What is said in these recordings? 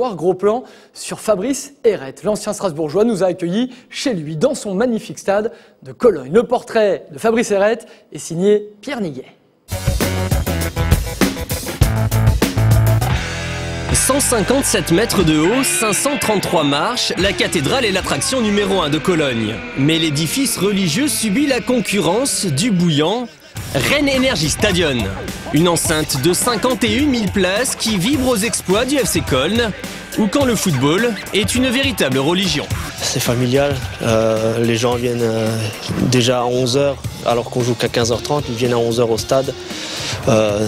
Gros plan sur Fabrice Hérette. L'ancien Strasbourgeois nous a accueillis chez lui dans son magnifique stade de Cologne. Le portrait de Fabrice Hérette est signé Pierre Niguet. 157 mètres de haut, 533 marches, la cathédrale est l'attraction numéro 1 de Cologne. Mais l'édifice religieux subit la concurrence du bouillant Rhein Energy Stadion. Une enceinte de 51 000 places qui vibre aux exploits du FC Köln, ou quand le football est une véritable religion. C'est familial, les gens viennent déjà à 11h alors qu'on joue qu'à 15h30, ils viennent à 11h au stade.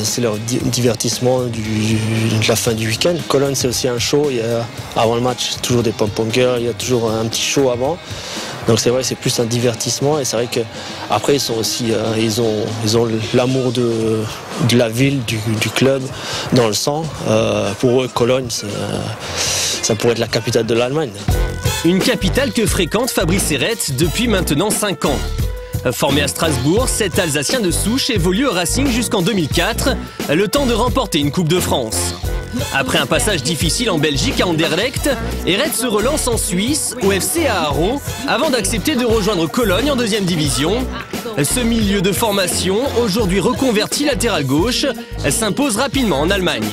C'est leur divertissement de la fin du week-end. Cologne, c'est aussi un show, il y a, avant le match toujours des pom-pom-girls, il y a toujours un petit show avant. Donc c'est vrai que c'est plus un divertissement et c'est vrai qu'après ils sont aussi ils ont l'amour de la ville, du club dans le sang. Pour eux, Cologne, ça pourrait être la capitale de l'Allemagne. Une capitale que fréquente Fabrice Hérette depuis maintenant 5 ans. Formé à Strasbourg, cet Alsacien de souche évolue au Racing jusqu'en 2004, le temps de remporter une Coupe de France. Après un passage difficile en Belgique à Anderlecht, Hérette se relance en Suisse, au FC Aarau, avant d'accepter de rejoindre Cologne en 2e division. Ce milieu de formation, aujourd'hui reconverti latéral gauche, s'impose rapidement en Allemagne.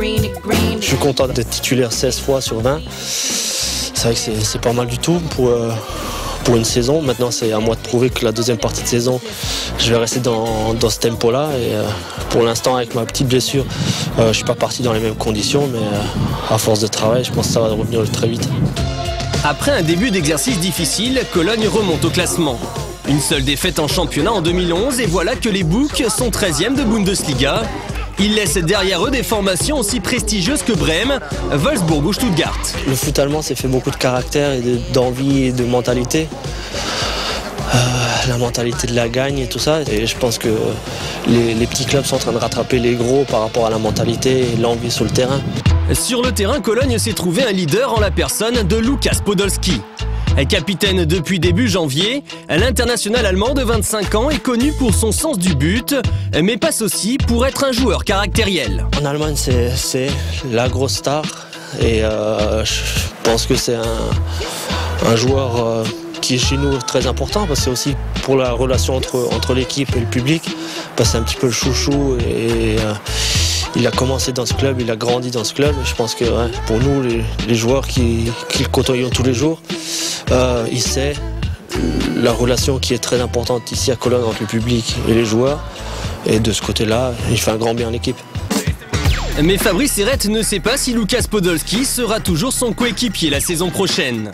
Je suis content d'être titulaire 16 fois sur 20. C'est vrai que c'est pas mal du tout pour une saison. Maintenant, c'est à moi de prouver que la deuxième partie de saison, je vais rester dans ce tempo-là. Et pour l'instant, avec ma petite blessure, je ne suis pas parti dans les mêmes conditions, mais à force de travail, je pense que ça va revenir très vite. Après un début d'exercice difficile, Cologne remonte au classement. Une seule défaite en championnat en 2011 et voilà que les Boucs sont 13e de Bundesliga. Ils laissent derrière eux des formations aussi prestigieuses que Brême, Wolfsburg ou Stuttgart. Le foot allemand s'est fait beaucoup de caractère et d'envie et de mentalité. La mentalité de la gagne et tout ça. Et je pense que les petits clubs sont en train de rattraper les gros par rapport à la mentalité et l'envie sur le terrain. Sur le terrain, Cologne s'est trouvé un leader en la personne de Lukas Podolski. Capitaine depuis début janvier, l'international allemand de 25 ans est connu pour son sens du but, mais passe aussi pour être un joueur caractériel. En Allemagne, c'est la grosse star et je pense que c'est un joueur qui est chez nous très important parce que c'est aussi pour la relation entre l'équipe et le public, parce que c'est un petit peu le chouchou et il a commencé dans ce club, il a grandi dans ce club. Et je pense que pour nous, les joueurs qui le côtoyons tous les jours, il sait la relation qui est très importante ici à Cologne entre le public et les joueurs. Et de ce côté-là, il fait un grand bien à l'équipe. Mais Fabrice Hérette ne sait pas si Lukas Podolski sera toujours son coéquipier la saison prochaine.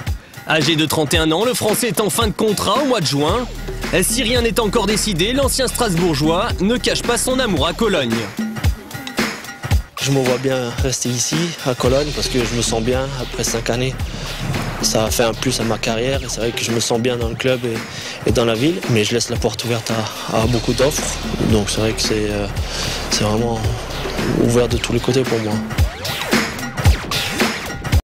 Âgé de 31 ans, le Français est en fin de contrat au mois de juin. Si rien n'est encore décidé, l'ancien Strasbourgeois ne cache pas son amour à Cologne. Je me vois bien rester ici, à Cologne, parce que je me sens bien après 5 années. Ça a fait un plus à ma carrière et c'est vrai que je me sens bien dans le club et dans la ville. Mais je laisse la porte ouverte à beaucoup d'offres. Donc c'est vrai que c'est vraiment ouvert de tous les côtés pour moi.